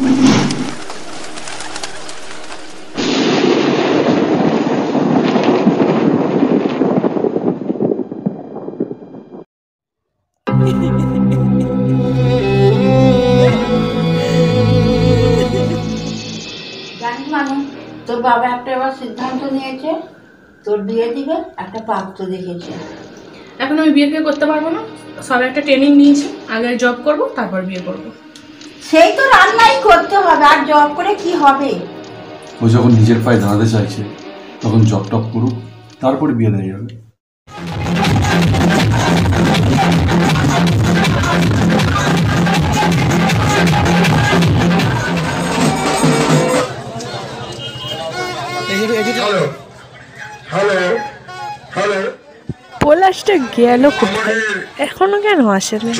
জানিস মানু, তোর বাবা একটা এবার সিদ্ধান্ত নিয়েছে, তোর বিয়ে দিবে একটা পাত্র দেখেছে। এখন আমি বিয়ে করতে পারবো না, সবে একটা ট্রেনিং নিয়েছি, আগে জব করব তারপর বিয়ে করব। সেই তো রান্নাই করতে হবে, আর জব করে কি হবে? ও যখন নিজের পায়ে দাঁড়াতে চাইছে তখন জব টপ করুক, তারপরে বিয়ে দেওয়া যাবে। পলাশটা গেল কোথায়? এখনো কেন আসেনি?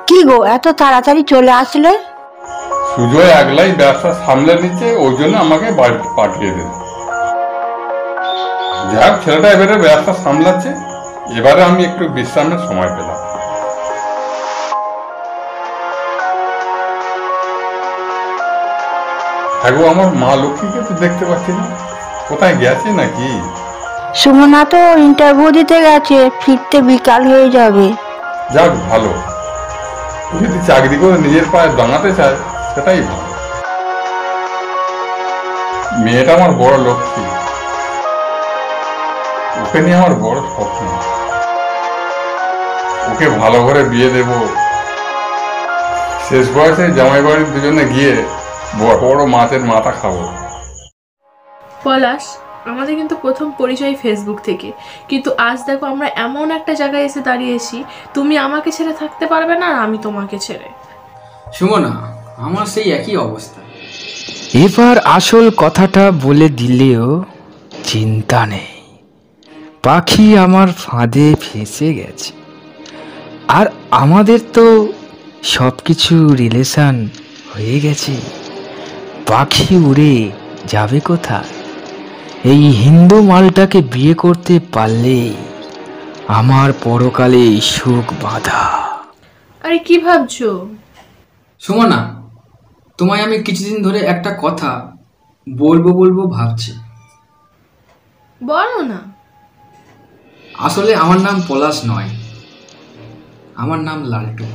কি গো, এত তাড়াতাড়ি চলে আসলে? সুজয় একলাই ব্যবসা সামলে নিচ্ছে, ওই জন্য আমাকে বাড়িতে পাঠিয়ে দেবে। যাক, ছেলেটা এবারে ব্যবসা সামলাচ্ছে, এবারে আমি একটু বিশ্রামের সময় পেলাম। এখন আমার মা লক্ষ্মীকে তো দেখতে পাচ্ছি না, কোথায় গেছে নাকি? সুমনা তো ইন্টারভিউ দিতে গেছে, ফিরতে বিকাল হয়ে যাবে। যাক ভালো, যদি চাকরি করে নিজের পায়ে দাঁড়াতে চায় সেটাই ভালো। মেয়েটা আমার বড় লক্ষ্মী, ওকে নিয়ে আমার বড় স্বপ্ন। ওকে ভালো করে বিয়ে দেব, শেষ বয়সে জামাই বাড়ির দুজনে গিয়ে বড় বড় মাছের মাথা খাবো। পলাশ, আমাদের কিন্তু প্রথম পরিচয় ফেসবুক থেকে, কিন্তু আজ দেখো আমরা এমন একটা জায়গায় এসে দাঁড়িয়েছি, তুমি আমাকে ছেড়ে থাকতে পারবে না আর আমি তোমাকে ছেড়ে। সুমনা, আমার সেই একই অবস্থা। এবার আসল কথাটা বলে দিলেও চিন্তা নেই, পাখি আমার ফাঁদে ফেঁসে গেছে। আর আমাদের তো সব কিছু রিলেশন হয়ে গেছে, পাখি উড়ে যাবে কোথায়? এই হিন্দু মালটাকে বিয়ে করতে পারলে আমার পরকালে সুখ বাঁধা। আরে কি ভাবছো? সুমনা, তোমায় আমি কিছুদিন ধরে একটা কথা বলবো ভাবছি। বলো না। আসলে আমার নাম পলাশ নয়, আমার নাম লালটু।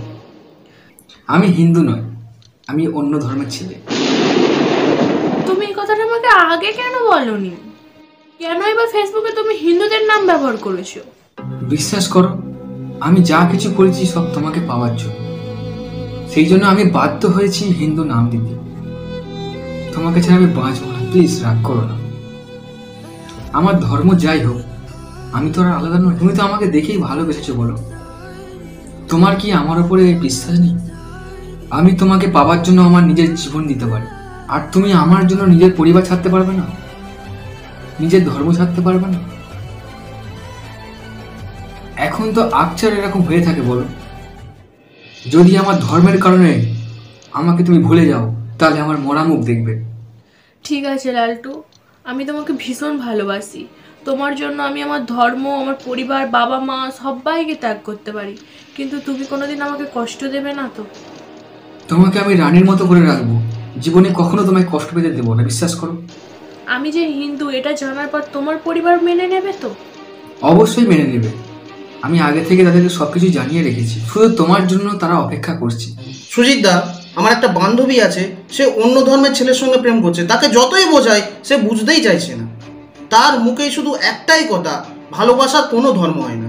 আমি হিন্দু নই, আমি অন্য ধর্মের ছেলে। তুমি এই কথাটা আমাকে আগে কেন বলনি? কেনই বা ফেসবুকে তুমি হিন্দুদের নাম ব্যবহার করেছো? বিশ্বাস করো, আমি যা কিছু করেছি সব তোমাকে পাওয়ার জন্য। সেই জন্য আমি বাধ্য হয়েছি হিন্দু নাম দিতে। তোমাকে ছাড়া আমি বাঁচবো না, প্লিজ রাগ করো না। আমার ধর্ম যাই হোক, আমি তো আর আলাদা নই। তুমি তো আমাকে দেখেই ভালোবেসেছো, বলো তোমার কি আমার উপরে বিশ্বাস নেই? আমি তোমাকে পাওয়ার জন্য আমার নিজের জীবন দিতে পারি, আর তুমি আমার জন্য নিজের পরিবার ছাড়তে পারবে না, নিজের ধর্ম ছাড়তে পারবে না? এখন তো আকচার এরকম হয়ে থাকে, বলো। যদি আমার ধর্মের কারণে আমাকে তুমি ভুলে যাও, তাহলে আমার মরা মুখ দেখবে। ঠিক আছে লালটু, আমি তোমাকে ভীষণ ভালোবাসি। তোমার জন্য আমি আমার ধর্ম, আমার পরিবার, বাবা মা সবাইকে ত্যাগ করতে পারি, কিন্তু তুমি কোনোদিন আমাকে কষ্ট দেবে না তো? তোমাকে আমি রানীর মতো করে রাখবো, জীবনে কখনো তোমায় কষ্ট পেতে দেবো না, বিশ্বাস করো। আমি যে হিন্দু এটা জানার পর তোমার পরিবার মেনে নেবে তো? অবশ্যই মেনে নেবে। আমি আগে থেকে তাদেরকে সবকিছু জানিয়ে রেখেছি, শুধু তোমার জন্য তারা অপেক্ষা করছে। সুজিত দা, আমার একটা বান্ধবী আছে, সে অন্য ধর্মের ছেলের সঙ্গে প্রেম করছে। তাকে যতই বোঝায় সে বুঝতেই চাইছে না। তার মুখে শুধু একটাই কথা, ভালোবাসার কোনো ধর্ম হয় না।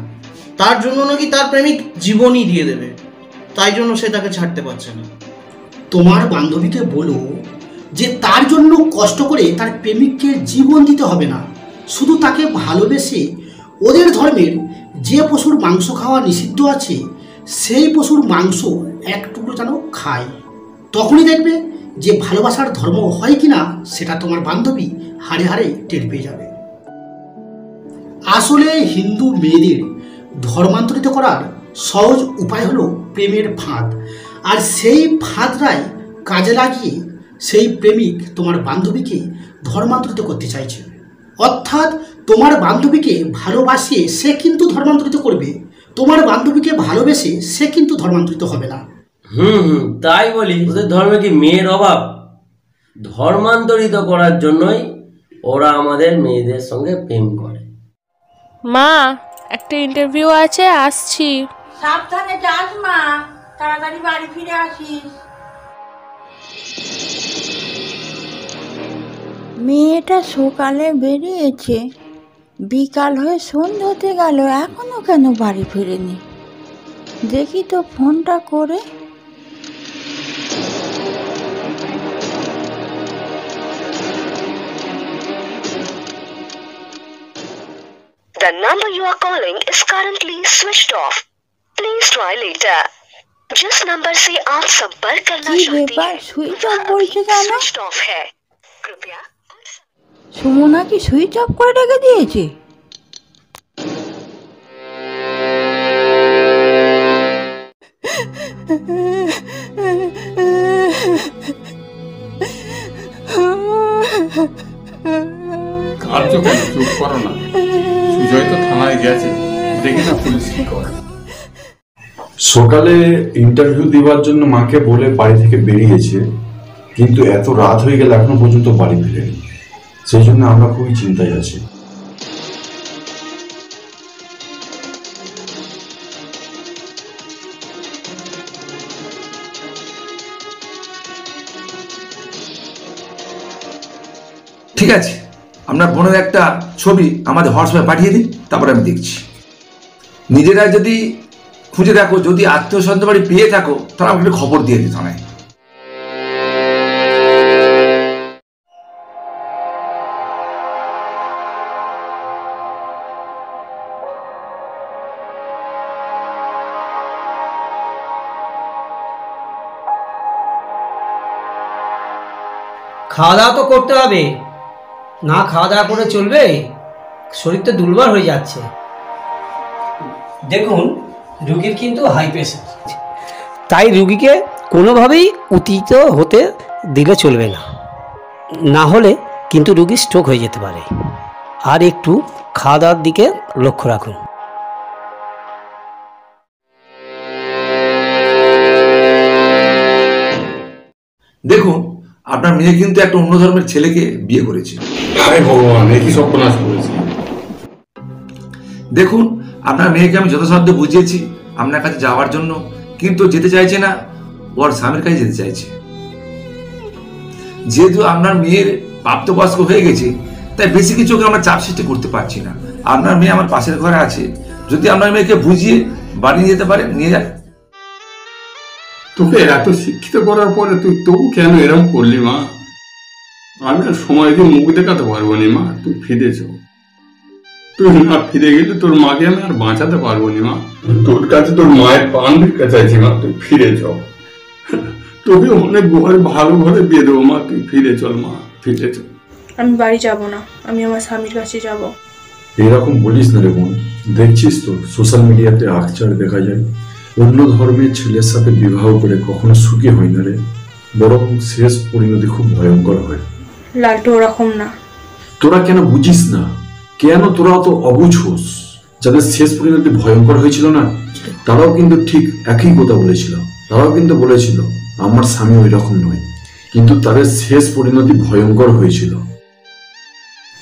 তার জন্য নাকি তার প্রেমিক জীবনই দিয়ে দেবে, তাই জন্য সে তাকে ছাড়তে পারছে না। তোমার বান্ধবীকে বলো যে তার জন্য কষ্ট করে তার প্রেমিককে জীবন দিতে হবে না, শুধু তাকে ভালোবেসে ওদের ধর্মের যে পশুর মাংস খাওয়া নিষিদ্ধ আছে সেই পশুর মাংস এক টুকরো যেন খায়। তখনই দেখবে যে ভালোবাসার ধর্ম হয় কিনা সেটা তোমার বান্ধবী হাড়ে হাড়ে টের পেয়ে যাবে। আসলে হিন্দু মেয়েদের ধর্মান্তরিত করার সহজ উপায় হলো প্রেমের ফাঁদ, আর সেই ফাঁদটাই কাজে লাগিয়ে সেই প্রেমিক তোমার বান্ধবীকে ধর্মান্তরিত করতে চাইছে। অর্থাৎ তোমার বান্ধবীকে ভালোবাসিয়ে সে কিন্তু ধর্মান্তরিত করবে, তোমার বান্ধবীকে ভালোবেসে সে কিন্তু ধর্মান্তরিত হবে না। তাই বলি, ওদের ধর্মে কি মেয়ের অভাব? ধর্মান্তরিত করার জন্যই ওরা আমাদের মেয়েদের সঙ্গে প্রেম করে। মা, একটা ইন্টারভিউ আছে, আসছি। সাবধানে যাস মা, তাড়াতাড়ি বাড়ি ফিরে আসিস। মেয়েটা সকালে বেরিয়েছে, বিকাল হয়ে সন্ধ্যা হতে গেল, এখনো কেন বাড়ি ফিরেনি? দেখি তো ফোনটা করে। The number you are calling is currently switched off. Please try later. जिस नंबर से आप संपर्क करना चाहते हैं সুইচ অফ বলছে কেন? switched off है। कृपया সুমনা কি সুইচ অফ করে রেখে দিয়েছে? কাঁদছো কেন? চুপ করো না। সুজয় তো থানায় গেছে, দেখি না পুলিশ কি করে। সকালে ইন্টারভিউ দেওয়ার জন্য মাকে বলে বাড়ি থেকে বেরিয়েছে, কিন্তু এত রাত হয়ে গেলে এখনো পর্যন্ত বাড়ি ফিরেনি। সেই জন্য আমরা খুবই চিন্তায় আছি। ঠিক আছে, আপনার বোনের একটা ছবি আমাদের হোয়াটসঅ্যাপে পাঠিয়ে দিন, তারপরে আমি দেখছি। নিজেরা যদি খুঁজে দেখো, যদি আত্মীয় স্বজন বাড়ি পেয়ে থাকো, তাহলে আমাকে একটু খবর দিয়ে দিত না। খাওয়া দাওয়া তো করতে হবে, না খাওয়া দাওয়া করে চলবে? শরীর তো দুর্বল হয়ে যাচ্ছে। দেখুন, রুগীর কিন্তু হাই প্রেশার, তাই রুগীকে কোনোভাবেই উত্তেজিত হতে দিলে চলবে না, না হলে কিন্তু রুগী স্ট্রোক হয়ে যেতে পারে। আর একটু খাওয়া দাওয়ার দিকে লক্ষ্য রাখুন। দেখুন, আপনার মেয়ে কিন্তু একটা অন্য ধর্মের ছেলেকে বিয়ে করেছে। হায় ভগবান, একই সর্বনাশ করেছে। দেখুন, আপনার মেয়েকে আমি যথাসাধ্য বুঝিয়েছি আপনার কাছে যাওয়ার জন্য, কিন্তু যেতে চাইছে না, ওর স্বামীর কাছে যেতে চাইছে। যেহেতু আপনার মেয়ের প্রাপ্তবয়স্ক হয়ে গেছে, তাই বেশি কিছু আমরা চাপ সৃষ্টি করতে পারছি না। আপনার মেয়ে আমার পাশের ঘরে আছে, যদি আপনার মেয়েকে বুঝিয়ে বাড়ি নিয়ে যেতে পারে, নিয়ে যান। তোকে এত শিক্ষিত করার পরে তুই তবু কেন এরকম করলি মা? আমি আর সময় দিয়ে মুখ দেখাতে পারবো নি মা, তুই ফিরে যাও। তুই না ফিরে গেলে তোর মাকে আমি আর বাঁচাতে পারবো নি মা। তোর কাছে তোর মায়ের পান ভিক্ষা চাইছি মা, তুই ফিরে যাও। তোকে অনেক ভালো ঘরে বিয়ে দেবো মা, তুই ফিরে চল মা, ফিরে চল। আমি বাড়ি যাব না, আমি আমার স্বামীর কাছে যাব। এরকম বলিস না রে বোন, দেখছিস তো সোশ্যাল মিডিয়াতে আখচার দেখা যায়, অন্য ধর্মের ছেলের সাথে বিবাহ করে কখনো সুখী হয় না রে, বরং শেষ পরিণতি খুব ভয়ঙ্কর হয়। লালটু ওরকম না। তোরা কেন বুঝিস না? কেন তোরা তো অবুঝ হোস? যাদের শেষ পরিণতি ভয়ঙ্কর হয়েছিল না, তারাও কিন্তু ঠিক একই কথা বলেছিল। তারাও কিন্তু বলেছিল আমার স্বামী ওই রকম নয়, কিন্তু তাদের শেষ পরিণতি ভয়ঙ্কর হয়েছিল।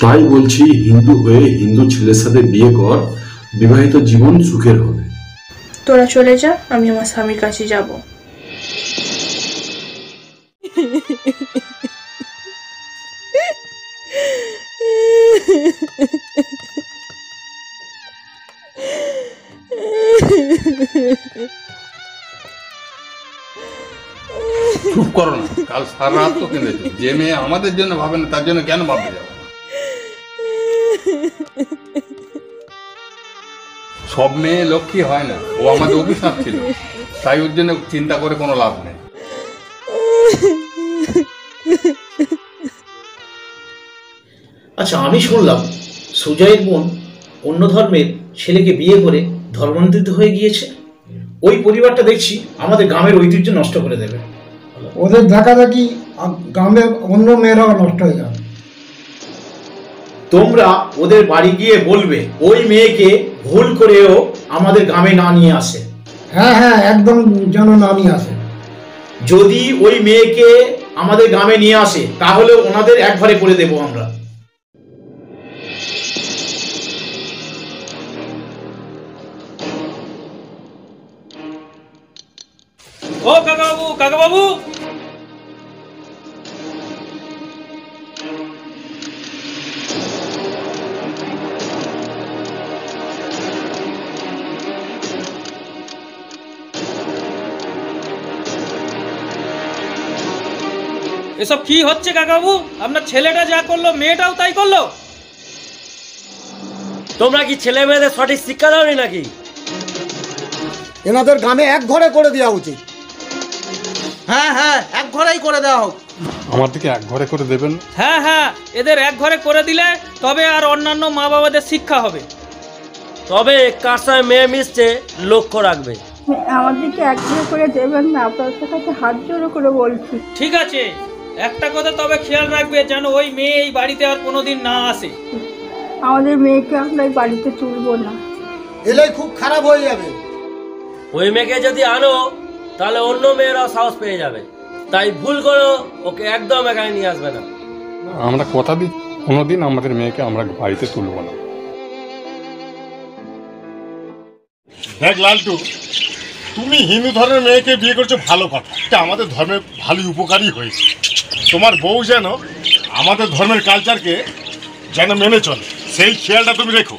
তাই বলছি, হিন্দু হয়ে হিন্দু ছেলের সাথে বিয়ে কর, বিবাহিত জীবন সুখের হবে। তোরা চলে যা, আমি আমার স্বামীর কাছে যাব। চুপ করো না, কাল সারা রাত তো কেঁদেছো। যে মেয়ে আমাদের জন্য ভাবে না তার জন্য কেন ভাবতে যাবো? সব মেয়ে লক্ষ্মী হয় না, ও আমাদের অভিশাপ ছিল, তাই ওর জন্য চিন্তা করে কোনো লাভ নেই। আচ্ছা, আমি শুনলাম সুজয়ের বোন অন্য ধর্মের ছেলেকে বিয়ে করে ধর্মান্তরিত হয়ে গিয়েছে। ওই পরিবারটা দেখছি আমাদের গ্রামের ঐতিহ্য নষ্ট করে দেবে। ওদের দেখাদেখি গ্রামের অন্য মেয়েরাও নষ্ট হয়ে যাবে। তোমরা ওদের বাড়ি গিয়ে বলবে ওই মেয়েকে ভুল করেও আমাদের গ্রামে না নিয়ে আসে। হ্যাঁ হ্যাঁ, একদম যেন না নিয়ে আসে। যদি ওই মেয়েকে আমাদের গ্রামে নিয়ে আসে তাহলে ওনাদের একবারে করে দেবো আমরা। ও কাকাবাবু, কাকাবাবু, এসব কি হচ্ছে কাকাবাবু? আপনার ছেলেটা যা করলো মেয়েটাও তাই করলো। তোমরা কি ছেলে মেয়েদের সঠিক শিক্ষা দাওনি নাকি? এনাদের গ্রামে এক ঘরে করে দেওয়া উচিত। হ্যাঁ হ্যাঁ, এক ঘরেই করে দেওয়া হোক। আমার দিকে এক ঘরে করে দেবেন? হ্যাঁ হ্যাঁ, এদের এক ঘরে করে দিলে তবে আর অন্যান্য মা বাবাদের শিক্ষা হবে। তবে কার সঙ্গে মেয়ে মিশছে লক্ষ্য রাখবে। আমাদেরকে এক ঘরে করে দেবেন না, আপনার কাছে হাত জোড়ো করে বলছি। ঠিক আছে, একটা কথা তবে খেয়াল রাখবে যেন ওই মেয়ে এই বাড়িতে আর কোনোদিন না আসে। আমাদের মেয়েকে আমরা এই বাড়িতে তুলবো না, এলেই খুব খারাপ হয়ে যাবে। ওই মেয়েকে যদি আনো তাহলে অন্য মেয়েরাও সাহস পেয়ে যাবে, তাই ভুল করো ওকে একদম এখানে নিয়ে আসবে না। আমরা কথা দিই কোনোদিন আমাদের মেয়েকে আমরা বাড়িতে তুলব না। দেখ লালটু, তুমি হিন্দু ধর্মের মেয়েকে বিয়ে করছো ভালো কথা, এটা আমাদের ধর্মের ভালোই উপকারী হয়েছে। তোমার বউ যেন আমাদের ধর্মের কালচারকে যেন মেনে চলে সেই খেয়ালটা তুমি রেখো।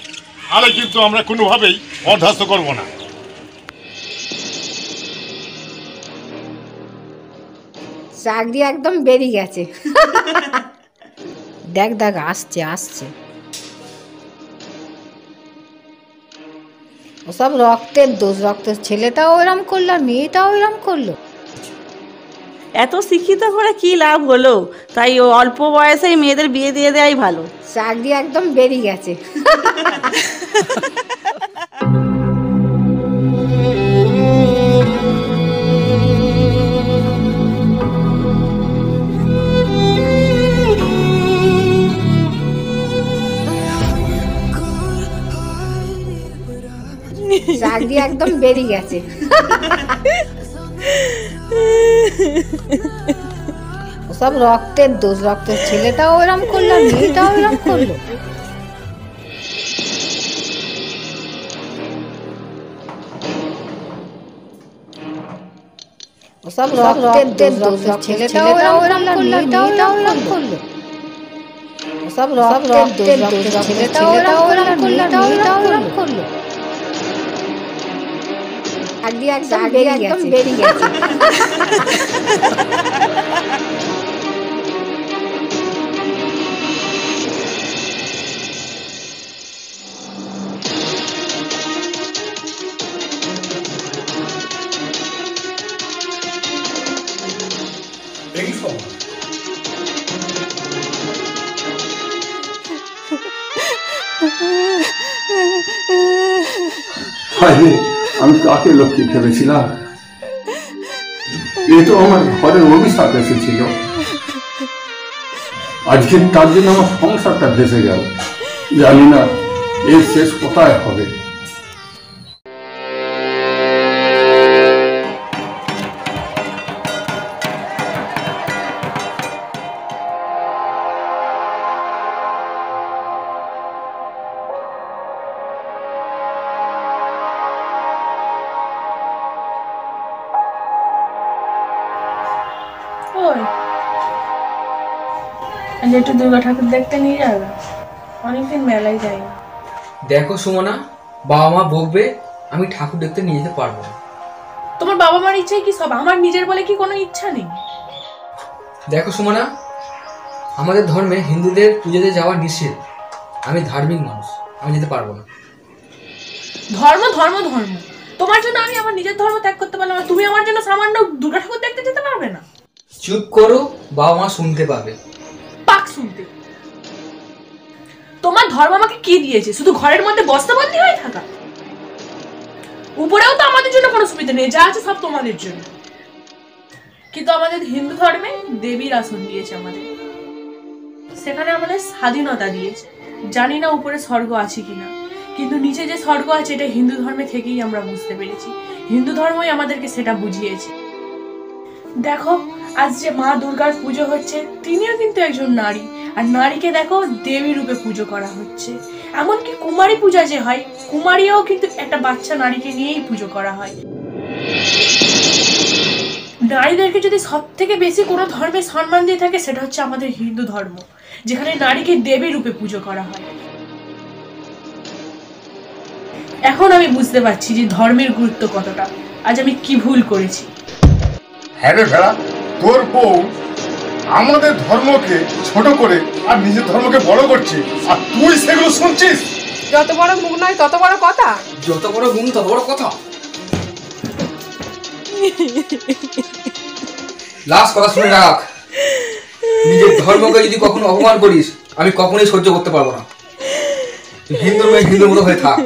আরে কিন্তু আমরা কোনোভাবেই বরদাস্ত করব না। চাকরি একদম বেরিয়ে গেছে। দেখ দেখ, আসছে আসছে। ওসব রক্তের দোষ, রক্তের ছেলেটাও এরম করলো আর মেয়েটাও এরম করলো। এত শিক্ষিত করে কি লাভ হলো? তাই অল্প বয়সেই মেয়েদের বিয়ে দিয়ে দেওয়াই ভালো। চাকরি একদম বেরিয়ে গেছে। চাকরি একদম বেরিয়ে গেছে। সব রক্তের দোষ, রক্তের ছেলেটাও এরম করলো আর মেয়েটাও এরম করলো। সব রক্তের দোষ, রক্তের ছেলেটাও এরম করলো আর মেয়েটাও এরম করলো। সব রক্তের দোষ, রক্তের ছেলেটাও এরম করলো আর মেয়েটাও এরম করলো। চাকরি একদম বেরিয়ে গেছে। আমি কাকে লক্ষ্মী ভেবেছিলাম? এ তো আমার ঘরের অভিশাপ এসেছিল। আজকে তার জন্য আমার সংসারটা ভেসে গেল। জানি না এর শেষ কোথায় হবে। একটু দুর্গা ঠাকুর দেখতে নিয়ে যাবে, অনেকদিন মেলায় যাই। দেখো সুমনা, বাবা মা বকবে আমি ঠাকুর দেখতে নিয়ে যেতে পারবো না। তোমার বাবা মার ইচ্ছে কি সব, আমার নিজের বলে কি কোনো ইচ্ছা নেই? দেখো সুমনা, আমাদের ধর্মে হিন্দুদের পুজোতে যাওয়া নিষেধ। আমি ধার্মিক মানুষ, আমি যেতে পারবো না। ধর্ম ধর্ম ধর্ম, তোমার জন্য আমি আমার নিজের ধর্ম ত্যাগ করতে পারলাম না, তুমি আমার জন্য সামান্য দুর্গা ঠাকুর দেখতে যেতে পারবে না? চুপ করো, বাবা মা শুনতে পাবে। পাক শুনতে। তোমার ধর্ম আমাকে কি দিয়েছে? শুধু ঘরের মধ্যে বস্তাবন্দি হয়ে থাকা? উপরেও তো আমাদের জন্য কোনো সুবিধা নেই, যা আছে সব তোমাদের জন্য। কিন্তু আমাদের হিন্দু ধর্মে দেবীর আসন দিয়েছে আমাদের, সেখানে আমাদের স্বাধীনতা দিয়েছে। জানি না উপরে স্বর্গ আছে কিনা, কিন্তু নিচে যে স্বর্গ আছে এটা হিন্দু ধর্মে থেকেই আমরা বুঝতে পেরেছি। হিন্দু ধর্মই আমাদেরকে সেটা বুঝিয়েছে। দেখো, আজ যে মা দুর্গার পুজো হচ্ছে, তিনিও কিন্তু একজন নারী, আর নারীকে দেখো দেবী রূপে পুজো করা হচ্ছে। এমনকি কুমারী পূজা যে হয়, কুমারীও কিন্তু একটা বাচ্চা নারীকে নিয়েই পুজো করা হয়। নারীদেরকে যদি সব থেকে বেশি কোনো ধর্মে সম্মান দিয়ে থাকে, সেটা হচ্ছে আমাদের হিন্দু ধর্ম, যেখানে নারীকে দেবী রূপে পুজো করা হয়। এখন আমি বুঝতে পারছি যে ধর্মের গুরুত্ব কতটা। আজ আমি কি ভুল করেছি। হ্যাঁ রে ভেড়া, তোর বউ আমাদের ধর্মকে ছোট করে আর নিজের ধর্মকে বড় করছে, আর তুই সেগুলো শুনছিস? যত বড় মুখ নয় তত বড় কথা। যত বড় গুণ তত বড় কথা। লাস্ট কথা শুনে রাখ, নিজের ধর্মকে যদি কখনো অপমান করিস, আমি কখনোই সহ্য করতে পারবো না। হিন্দুর মেয়ে হিন্দুর মতো হয়ে থাক।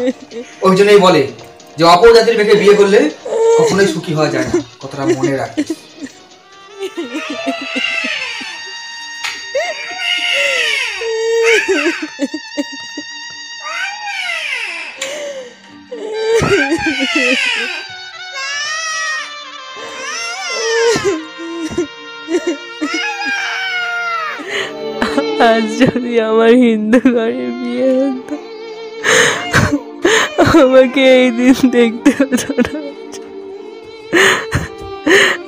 ওই জন্যই বলে যে অপর জাতির মেয়েকে বিয়ে করলে কখনোই সুখী হওয়া যায় না, কথাটা মনে রাখিস। আজ যদি আমার হিন্দু ঘরে বিয়ে হতো, আমাকে এই দিন দেখতে হতো না।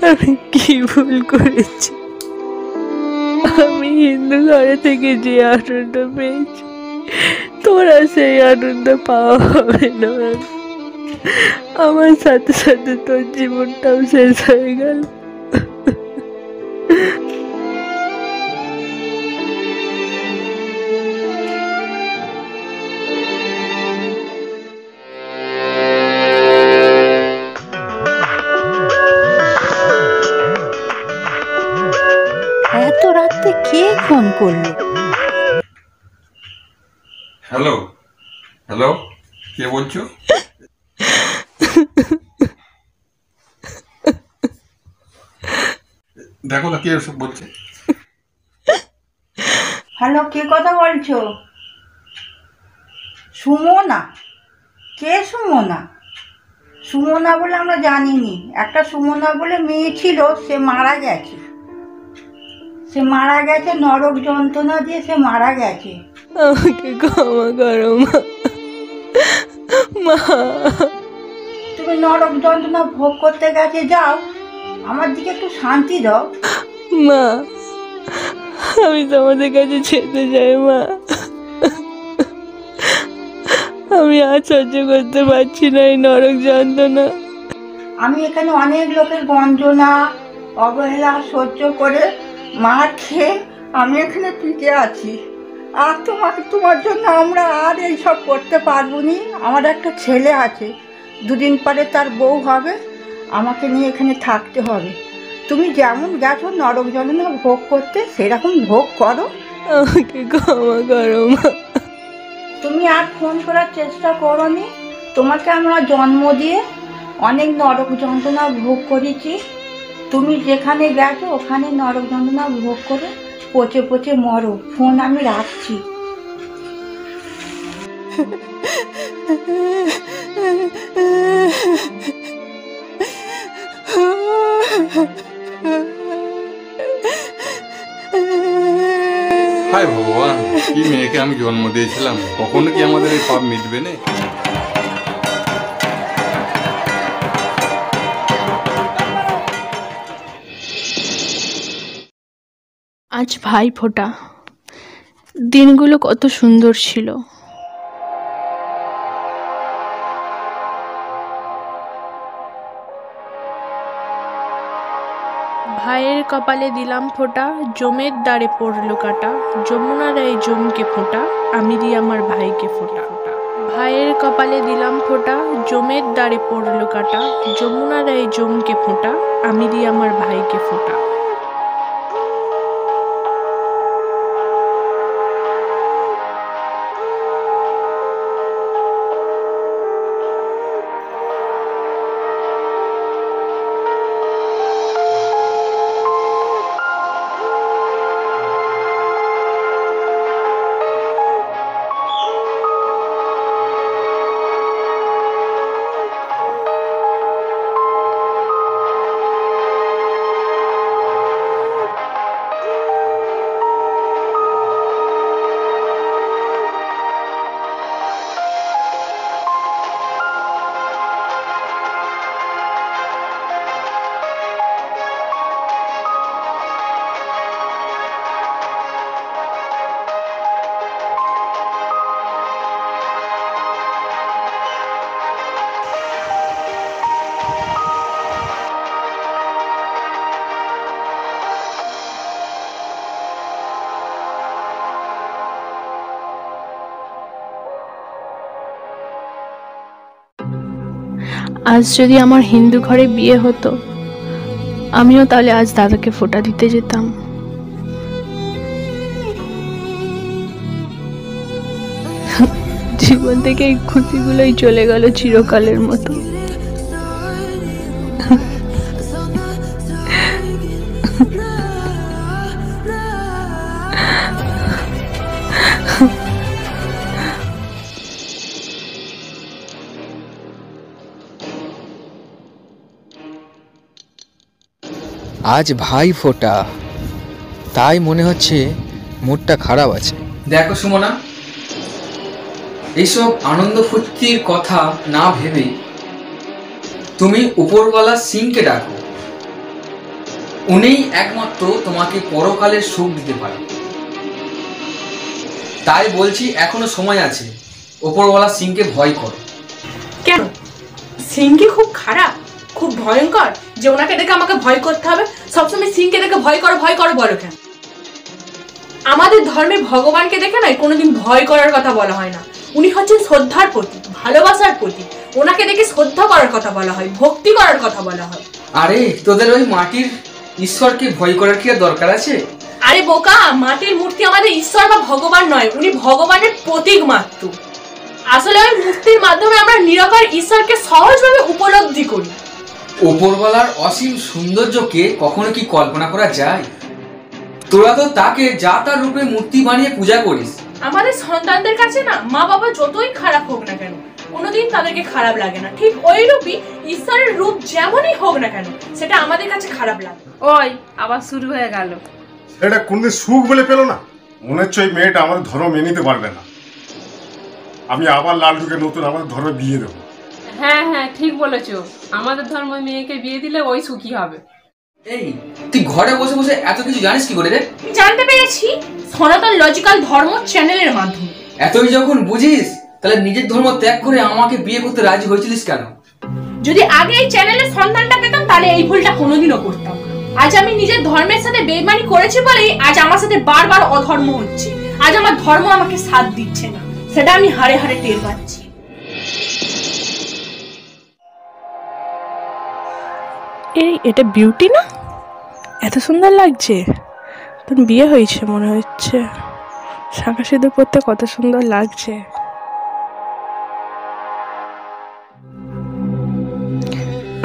আমি কি ভুল করেছি? আমি হিন্দু ঘরে থেকে যে আনন্দ পেয়েছি, তোরা সেই আনন্দ পাওয়া হবে না। আমার সাথে সাথে তোর জীবনটাও শেষ হয়ে গেল। এত রাতে কে ফোন করলো? হ্যালো হ্যালো, কে বলছো? দেখো না কে এসব বলছে। হ্যালো, কে কথা বলছো? সুমনা? কে সুমনা? সুমনা বলে আমরা জানিনি। একটা সুমনা বলে মেয়ে ছিল, সে মারা গেছে। সে মারা গেছে, নরক যন্ত্রণা দিয়ে সে মারা গেছে। আমাকে ক্ষমা করো মা। তুমি নরক যন্ত্রণা ভোগ করতে গেছে, যাও, আমার দিকে একটু শান্তি দাও। মা, আমি তোমাদের কাছে যেতে চাই মা। আমি আর সহ্য করতে পারছি না এই নরক যন্ত্রণা। আমি এখানে অনেক লোকের গঞ্জনা অবহেলা সহ্য করে মার খেয়ে আমি এখানে টিকে আছি। আর তোমার জন্য আমরা আর এইসব করতে পারবো নি। আমার একটা ছেলে আছে, দুদিন পরে তার বউ হবে, আমাকে নিয়ে এখানে থাকতে হবে। তুমি যেমন গেছো নরক যন্ত্রণা ভোগ করতে, সেরকম ভোগ করো। আমাকে ক্ষমা করো মা। তুমি আর ফোন করার চেষ্টা করো নি। তোমাকে আমরা জন্ম দিয়ে অনেক নরক যন্ত্রণা ভোগ করেছি। তুমি যেখানে গেছো ওখানে নরক যন্ত্রণা ভোগ করে পচে পচে মরো। ফোন আমি রাখছি। হায় ভগবান, কি মেয়েকে আমি জন্ম দিয়েছিলাম, কখনো কি আমাদের এই পাপ মিটবে না? আজ ভাইফোঁটা, দিনগুলো কত সুন্দর ছিল। ভাইয়ের কপালে দিলাম ফোঁটা, জমের দ্বারে পড়লো কাটা, যমুনা রায় জমকে ফোঁটা, আমি দিই আমার ভাইকে ফোঁটা। ভাইয়ের কপালে দিলাম ফোঁটা, জমের দ্বারে পড়লো কাটা, যমুনা রায় জমকে ফোঁটা, আমি দিই আমার ভাইকে ফোঁটা। আজ যদি আমার হিন্দু ঘরে বিয়ে হতো, আমিও তাহলে আজ দাদাকে ফোঁটা দিতে যেতাম। জীবন থেকে এই খুশিগুলোই চলে গেল চিরকালের মতো। আজ ভাই ফোঁটা, তাই মনে হচ্ছে মুডটা খারাপ আছে। দেখো সুমনা, এইসব আনন্দ ফুর্তির কথা না ভেবে তুমি উপরওয়ালা সিংকে ডাকো। উনিই একমাত্র তোমাকে পরকালের সুখ দিতে পারে। তাই বলছি এখনো সময় আছে, উপরওয়ালা সিংকে ভয় করো। কেন সিং কি খুব খারাপ, খুব ভয়ঙ্কর যে ওনাকে দেখে আমাকে ভয় করতে হবে? সবসময় সিংকে দেখে ভয় করো বলো কেন? আমাদের ধর্মে ভগবানকে দেখে নয় কোনোদিন ভয় করার কথা বলা হয় না। উনি হচ্ছেন শ্রদ্ধার প্রতীক, ভালোবাসার প্রতীক। ওনাকে দেখে শ্রদ্ধা করার কথা বলা হয়, ভক্তি করার কথা বলা হয়। আরে তোদের ওই মাটির ঈশ্বরকে ভয় করার কি আর দরকার আছে? আরে বোকা, মাটির মূর্তি আমাদের ঈশ্বর বা ভগবান নয়, উনি ভগবানের প্রতীক মাত্র। আসলে ওই মূর্তির মাধ্যমে আমরা নিরাকার ঈশ্বরকে সহজভাবে উপলব্ধি করি। উপরওয়ালার অসীম সৌন্দর্যকে কখনো কি কল্পনা করা যায়? তোরা তো তাকে যা তার রূপে মূর্তি বানিয়ে পূজা করিস। আমাদের সন্তানদের কাছে না মা বাবা যতই খারাপ হোক না কেন, কোনোদিন তাদেরকে খারাপ লাগে না। ঠিক ওই রূপই ঈশ্বরের রূপ যেমনই হোক না কেন, সেটা আমাদের কাছে খারাপ লাগে। ওই আবার শুরু হয়ে গেল। এটা কোনদিন সুখ বলে পেল না? মনে হচ্ছে ওই মেয়েটা আমাদের ধর্ম মেনে নিতে পারবে না। আমি আবার লালটুকে নতুন আমাদের ধর্মে বিয়ে দেবো। হ্যাঁ হ্যাঁ ঠিক বলেছো, আমাদের ধর্ম মেয়েকে বিয়ে দিলে ওই সুখী হবে। এই তুই ঘরে বসে বসে এত কিছু জানিস কি করে রে? জানতে পেরেছি সনাতন লজিক্যাল ধর্ম চ্যানেলের মাধ্যমে। এতই যখন বুঝিস তাহলে নিজের ধর্ম ত্যাগ করে আমাকে বিয়ে করতে রাজি হয়েছিলিস কেন? যদি আগে এই চ্যানেলের সন্ধানটা পেতাম তাহলে এই ভুলটা কোনোদিনও করতাম। আজ আমি নিজের ধর্মের সাথে বেইমানি করেছি বলেই আজ আমার সাথে বারবার অধর্ম হচ্ছে। আজ আমার ধর্ম আমাকে সাথ দিচ্ছে না, সেটা আমি হাড়ে হাড়ে টের পাচ্ছি। এই এটা বিউটি না? এত সুন্দর লাগছে। তোর বিয়ে হয়েছে মনে হচ্ছে। শাঁখা সিঁদুর পরতে কত সুন্দর লাগছে।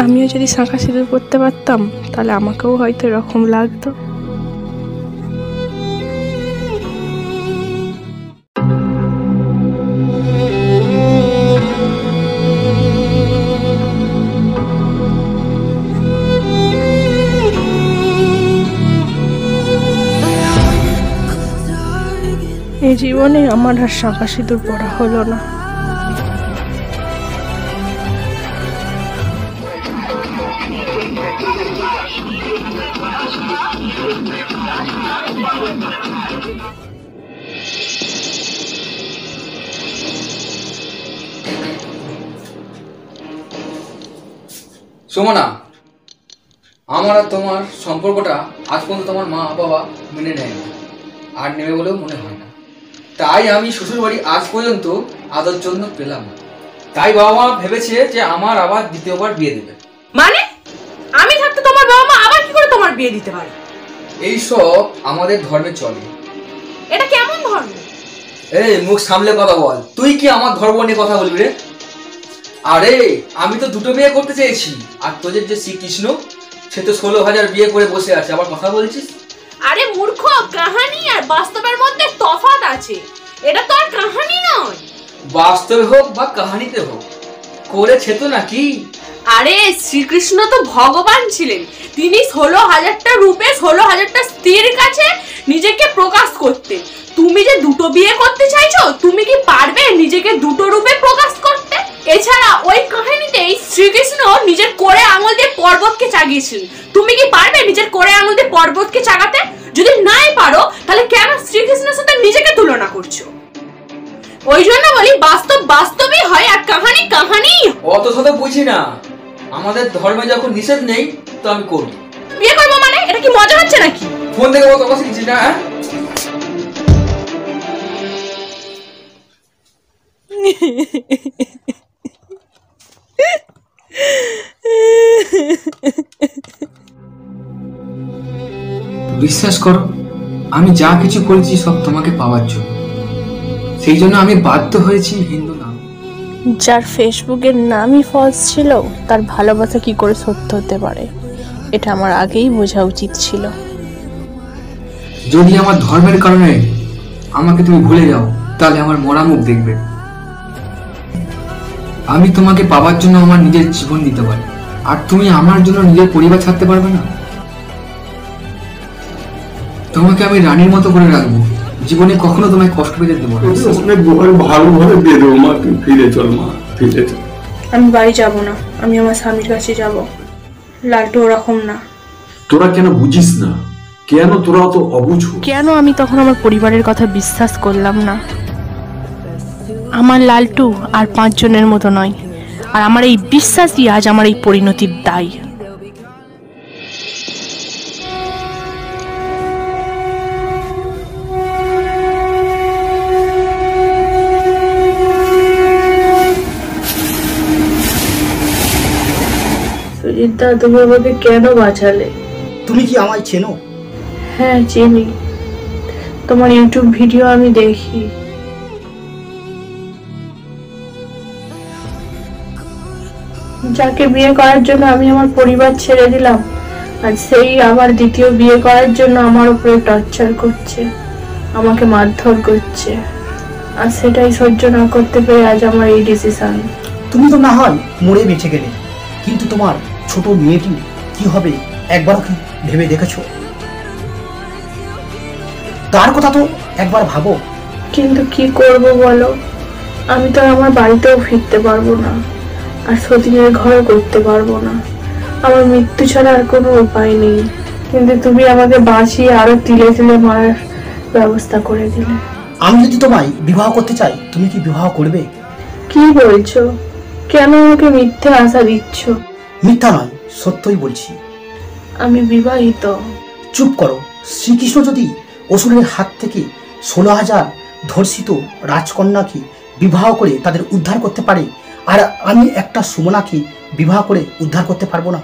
আমিও যদি শাঁখা সিঁদুর পরতে পারতাম তাহলে আমাকেও হয়তো এরকম লাগতো। এই জীবনে আমার আর শাঁখা সিঁদুর পরা হলো না। সুমনা, আমার আর তোমার সম্পর্কটা আজ পর্যন্ত তোমার মা বাবা মেনে নেয় না, আর নেবে বলেও মনে হয় না। তাই আমি শ্বশুরবাড়ি আজ পর্যন্ত আদর জন্য পেলাম না। তাই বাবা মা ভেবেছে যে আমার আবার দ্বিতীয়বার বিয়ে দেবে। মানে আমি থাকতে তোমার বাবা মা আবার কি করে তোমার বিয়ে দিতে পারে? এইসব আমাদের ধর্মে চলে। এটা কেমন ধর্ম? এই মুখ সামলে কথা বল, তুই কি আমার ধর্ম নিয়ে কথা বলবি রে? আরে আমি তো দুটো বিয়ে করতে চেয়েছি, আর তোদের যে শ্রীকৃষ্ণ সে তো 16,000 বিয়ে করে বসে আছে, আবার কথা বলছিস? আরে মূর্খ, কাহিনী আর বাস্তবের মধ্যে তফাৎ আছে। এটা তো আর কাহিনী নয়। বাস্তবে হোক বা কাহিনীতে হোক করেছে তো নাকি? আরে শ্রীকৃষ্ণ তো ভগবান ছিলেন, তিনি 16,000টা রূপে 16,000টা স্ত্রীর কাছে নিজেকে প্রকাশ করতে। তুমি যে দুটো বিয়ে করতে চাইছো, তুমি কি পারবে নিজেকে দুটো রূপে প্রকাশ করতে? এছাড়া ওই কাহিনীতেই শ্রীকৃষ্ণ নিজের কোড়ে আঙুল দিয়ে পর্বতকে চাগিয়েছিলেন। তুমি কি পারবে নিজের কোড়ে আঙুল দিয়ে পর্বতকে চাগাতে? যদি নাই পারো তাহলে কেন শ্রীকৃষ্ণের সাথে নিজেকে তুলনা করছো? ওই জন্য বলি বাস্তব বাস্তবই হয় আর কাহিনী কাহিনী। অত শত বুঝি না, আমাদের ধর্মে যখন নিষেধ নেই তো আমি করব। বিয়ে করবো মানে? এটা কি মজা হচ্ছে নাকি? ফোন থেকে কত কথা শিখছিস না? হ্যাঁ বিশ্বাস করো, আমি যা কিছু করেছি সব তোমাকে পাওয়ার জন্য। সেই জন্য আমি বাধ্য হয়েছি হিন্দু নাম। যার ফেসবুকের নামই ফলস ছিল তার ভালোবাসা কি করে সত্য হতে পারে, এটা আমার আগেই বোঝা উচিত ছিল। যদি আমার ধর্মের কারণে আমাকে তুমি ভুলে যাও তাহলে আমার মরা মুখ দেখবে। আমি তোমাকে পাওয়ার জন্য আমার নিজের জীবন দিতে পারি, আর তুমি আমার জন্য নিজের পরিবার ছাড়তে পারবে না। তোমাকে আমি রানীর মতো করে রাখবো, জীবনে কখনো তোমায় কষ্ট পেতে দেবো না। অনেক ভালোভাবে দিয়ে দেবো মা, তুই ফিরে চল মা, ফিরে চল। আমি বাড়ি যাব না, আমি আমার স্বামীর কাছে যাব। লালটু ওরকম না। তোরা কেন বুঝিস না? কেন তোরা অত অবুঝ? কেন আমি তখন আমার পরিবারের কথা বিশ্বাস করলাম না? আমার লালটু আর 5 জনের মতো নয়, আর আমার এই বিশ্বাসই আজ আমার এই পরিণতির দায়। সুজিতদা, তুমি আমাকে কেন বাঁচালে? তুমি কি আমায় চেনো? হ্যাঁ চিনি, তোমার ইউটিউব ভিডিও আমি দেখি। যাকে বিয়ে করার জন্য আমি আমার পরিবার ছেড়ে দিলাম, আর সেই আবার দ্বিতীয় বিয়ে করার জন্য আমার উপরে টর্চার করছে, আমাকে মারধর করছে, আর সেটাই সহ্য না করতে পেরে আজ আমার এই ডিসিশন। তুমি তো না হয় মরে বেঁচে গেলে, কিন্তু তোমার ছোট মেয়েটি কি হবে একবারও কি ভেবে দেখেছো? তার কথা তো একবার ভাবো। কিন্তু কি করব বলো, আমি তো আমার বাড়িতেও ফিরতে পারবো না, আর সতীনের ঘরও করতে পারবো না। আমার মৃত্যু ছাড়া আর কোনো উপায় নেই, কিন্তু তুমি আমাকে বাঁচিয়ে আরো তিলে তিলে মারার ব্যবস্থা করে দিলে। আমি যদি তোমায় বিবাহ করতে চাই, তুমি কি বিবাহ করবে? কি বলছো? কেন আমাকে মিথ্যে আশা দিচ্ছ? মিথ্যা নয়, সত্যই বলছি। আমি বিবাহিত। চুপ করো। শ্রীকৃষ্ণ যদি অসুরের হাত থেকে 16,000 ধর্ষিত রাজকন্যাকে বিবাহ করে তাদের উদ্ধার করতে পারে, আর আমি একটা সুমনাকে বিবাহ করে উদ্ধার করতে পারবো না?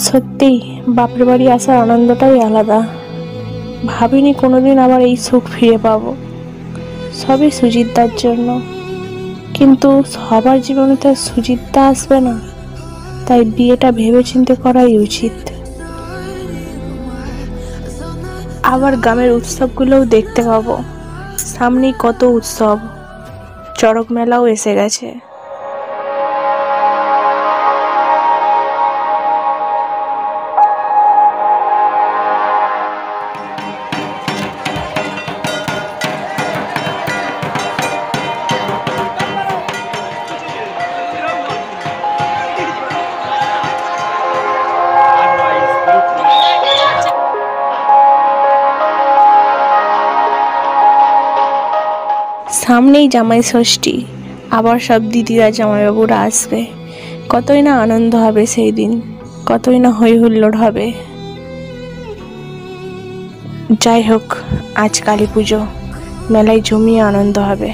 সত্যি বাপের বাড়ি আসার আনন্দটাই আলাদা। ভাবিনি কোনোদিন আবার এই সুখ ফিরে পাবো, সবই সুজিতদার জন্য। কিন্তু সবার জীবনে তো সুজিতদা আসবে না, তাই বিয়েটা ভেবেচিন্তে করাই উচিত। আবার গ্রামের উৎসবগুলোও দেখতে পাবো, সামনেই কত উৎসব, চড়ক মেলাও এসে গেছে। সামনেই জামাই ষষ্ঠী, আবার সব দিদিরা জামাইবাবুরা আসবে, কতই না আনন্দ হবে সেই দিন, কতই না হই হুল্লোড় হবে। যাই হোক, আজ কালী পুজো, মেলায় জমিয়ে আনন্দ হবে।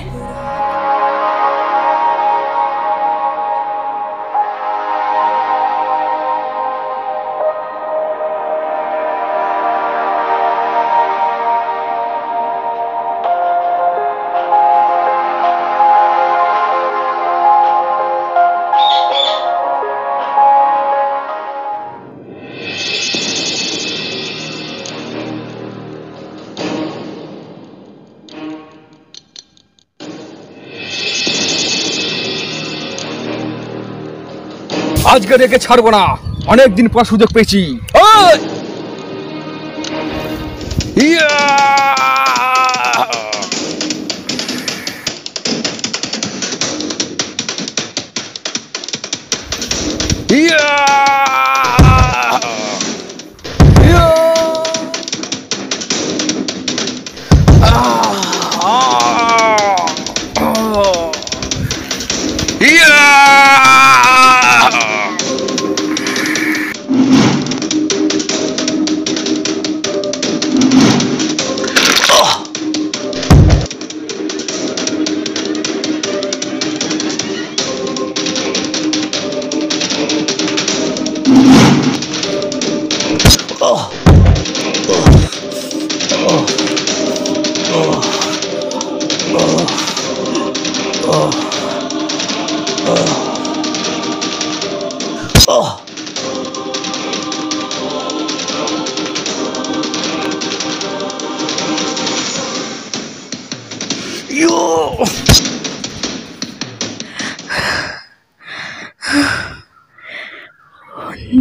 আজকে রেখে ছাড়বো না, অনেকদিন পর সুযোগ পেয়েছি।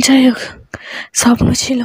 যাই হোক, স্বপ্ন ছিল।